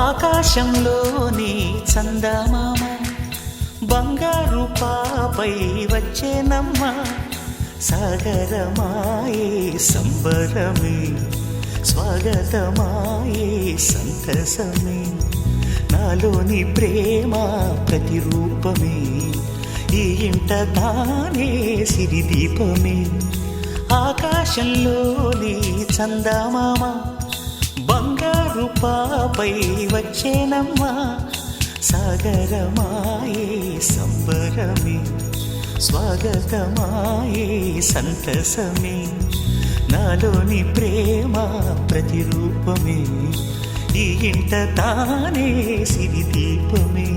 ఆకాశంలోని చందమామ బంగారు పాపై వచ్చేనమ్మ సాగరమాయే సంబరమే స్వాగతమాయే సంతసమే నాలోని ప్రేమ ప్రతిరూపమే ఈ ఇంట తానే సిరిదీపమే ఆకాశంలోని చందమామ బంగారు పాపై వచ్చేనమ్మా సాగరమాయే సంబరమే స్వాగతమాయే సంతసమే నాలోని ప్రేమ ప్రతిరూపమే ఈ ఇంట తానే సిరిదీపమే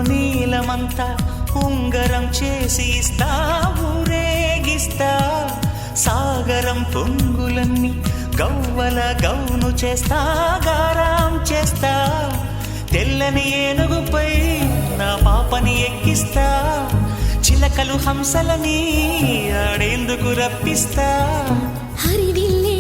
నీలమంతా ఉంగరం చేసి ఇస్తా ఊరేగిస్తా సాగరం పొంగులన్నీ గవ్వల గౌను చేస్తా గారాం చేస్తా తెల్లని ఏనుగుపై నా పాపని ఎక్కిస్తా చిలకలు హంసలని ఆడేందుకు రప్పిస్తా హరివిల్లే